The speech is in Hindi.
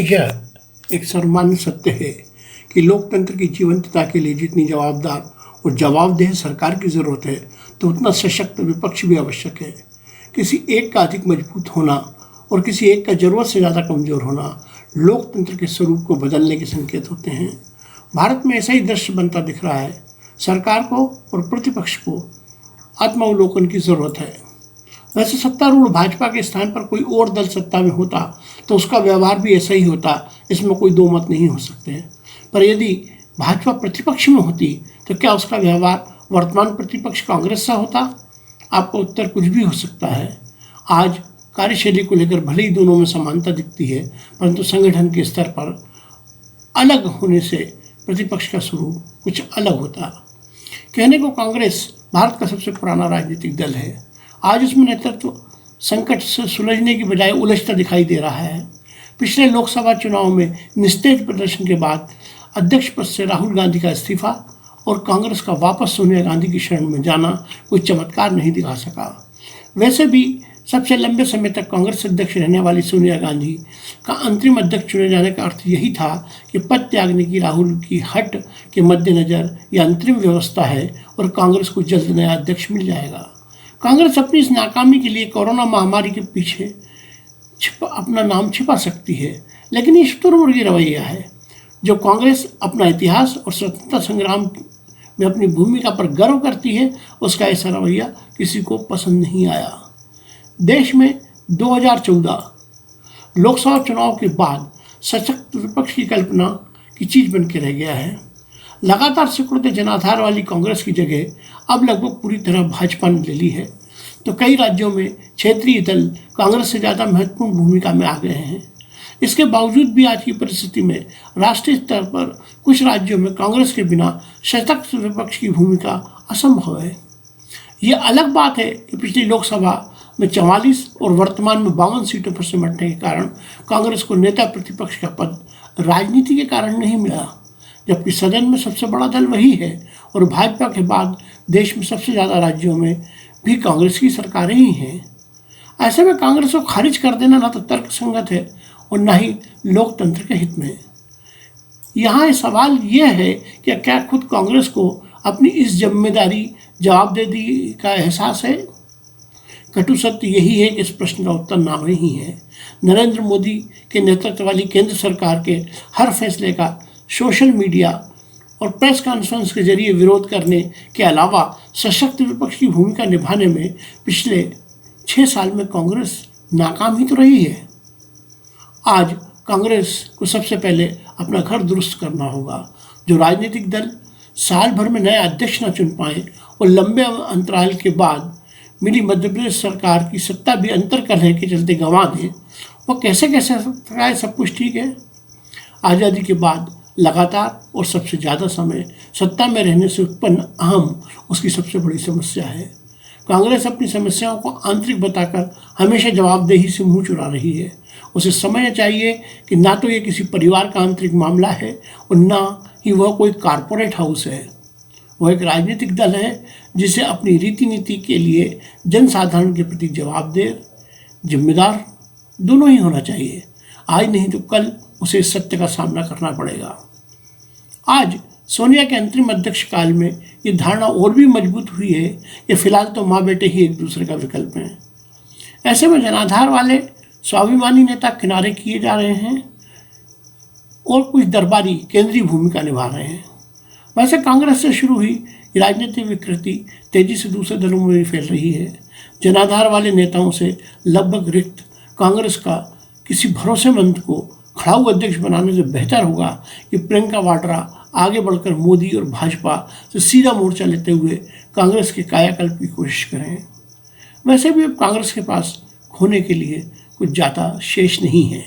यह एक सर्वमान्य सत्य है कि लोकतंत्र की जीवंतता के लिए जितनी जवाबदार और जवाबदेह सरकार की ज़रूरत है, तो उतना सशक्त विपक्ष भी आवश्यक है। किसी एक का अधिक मजबूत होना और किसी एक का ज़रूरत से ज़्यादा कमज़ोर होना लोकतंत्र के स्वरूप को बदलने के संकेत होते हैं। भारत में ऐसा ही दृश्य बनता दिख रहा है। सरकार को और प्रतिपक्ष को आत्मावलोकन की ज़रूरत है। वैसे सत्तारूढ़ भाजपा के स्थान पर कोई और दल सत्ता में होता तो उसका व्यवहार भी ऐसा ही होता, इसमें कोई दो मत नहीं हो सकते हैं। पर यदि भाजपा प्रतिपक्ष में होती तो क्या उसका व्यवहार वर्तमान प्रतिपक्ष कांग्रेस सा होता? आपका उत्तर कुछ भी हो सकता है। आज कार्यशैली को लेकर भले ही दोनों में समानता दिखती है, परंतु संगठन के स्तर पर अलग होने से प्रतिपक्ष का स्वरूप कुछ अलग होता। कहने को कांग्रेस भारत का सबसे पुराना राजनीतिक दल है। आज उसमें नेतृत्व संकट से सुलझने की बजाय उलझता दिखाई दे रहा है। पिछले लोकसभा चुनाव में निस्तेज प्रदर्शन के बाद अध्यक्ष पद से राहुल गांधी का इस्तीफा और कांग्रेस का वापस सोनिया गांधी की शरण में जाना कोई चमत्कार नहीं दिखा सका। वैसे भी सबसे लंबे समय तक कांग्रेस अध्यक्ष रहने वाली सोनिया गांधी का अंतरिम अध्यक्ष चुने जाने का अर्थ यही था कि पद त्यागने की राहुल की हट के मद्देनज़र यह अंतरिम व्यवस्था है और कांग्रेस को जल्द नया अध्यक्ष मिल जाएगा। कांग्रेस अपनी इस नाकामी के लिए कोरोना महामारी के पीछे अपना नाम छिपा सकती है, लेकिन ये शुतुरमुर्गी रवैया है। जो कांग्रेस अपना इतिहास और स्वतंत्रता संग्राम में अपनी भूमिका पर गर्व करती है, उसका ऐसा रवैया किसी को पसंद नहीं आया। देश में 2014 लोकसभा चुनाव के बाद सशक्त विपक्ष की कल्पना की चीज बन के रह गया है। लगातार सिकुड़ते जनाधार वाली कांग्रेस की जगह अब लगभग पूरी तरह भाजपा ने ले ली है। तो कई राज्यों में क्षेत्रीय दल कांग्रेस से ज़्यादा महत्वपूर्ण भूमिका में आ गए हैं। इसके बावजूद भी आज की परिस्थिति में राष्ट्रीय स्तर पर कुछ राज्यों में कांग्रेस के बिना सशक्त विपक्ष की भूमिका असंभव है। ये अलग बात है कि पिछली लोकसभा में 44 और वर्तमान में 52 सीटों पर सिमटने के कारण कांग्रेस को नेता प्रतिपक्ष का पद राजनीति के कारण नहीं मिला, जबकि सदन में सबसे बड़ा दल वही है और भाजपा के बाद देश में सबसे ज़्यादा राज्यों में भी कांग्रेस की सरकारें ही हैं। ऐसे में कांग्रेस को खारिज कर देना ना तो तर्कसंगत है और न ही लोकतंत्र के हित में। यहाँ सवाल यह है कि क्या खुद कांग्रेस को अपनी इस जिम्मेदारी जवाबदेही का एहसास है? कटु सत्य यही है कि इस प्रश्न का उत्तर ना नहीं है। नरेंद्र मोदी के नेतृत्व वाली केंद्र सरकार के हर फैसले का सोशल मीडिया और प्रेस कॉन्फ्रेंस के जरिए विरोध करने के अलावा सशक्त विपक्ष की भूमिका निभाने में पिछले 6 साल में कांग्रेस नाकाम ही तो रही है। आज कांग्रेस को सबसे पहले अपना घर दुरुस्त करना होगा। जो राजनीतिक दल साल भर में नए अध्यक्ष न चुन पाए और लंबे अंतराल के बाद मिली मध्य प्रदेश सरकार की सत्ता भी अंतर कलह के चलते गंवा दें, वो कैसे कह सकता है सब कुछ ठीक है? आज़ादी के बाद लगातार और सबसे ज़्यादा समय सत्ता में रहने से उत्पन्न अहम उसकी सबसे बड़ी समस्या है। कांग्रेस अपनी समस्याओं को आंतरिक बताकर हमेशा जवाबदेही से मुंह चुरा रही है। उसे समझना चाहिए कि ना तो ये किसी परिवार का आंतरिक मामला है और ना ही वह कोई कारपोरेट हाउस है। वह एक राजनीतिक दल है जिसे अपनी रीति नीति के लिए जनसाधारण के प्रति जवाबदेह, जिम्मेदार दोनों ही होना चाहिए। आज नहीं तो कल उसे इस सत्य का सामना करना पड़ेगा। आज सोनिया के अंतरिम अध्यक्ष काल में ये धारणा और भी मजबूत हुई है कि फिलहाल तो माँ बेटे ही एक दूसरे का विकल्प हैं। ऐसे में जनाधार वाले स्वाभिमानी नेता किनारे किए जा रहे हैं और कुछ दरबारी केंद्रीय भूमिका निभा रहे हैं। वैसे कांग्रेस से शुरू हुई राजनीतिक विकृति तेजी से दूसरे दलों में भी फैल रही है। जनाधार वाले नेताओं से लगभग रिक्त कांग्रेस का किसी भरोसेमंद को खड़ाऊ अध्यक्ष बनाने से बेहतर होगा कि प्रियंका वाड्रा आगे बढ़कर मोदी और भाजपा से सीधा मोर्चा लेते हुए कांग्रेस के कायाकल्प की कोशिश करें। वैसे भी अब कांग्रेस के पास खोने के लिए कुछ ज़्यादा शेष नहीं है।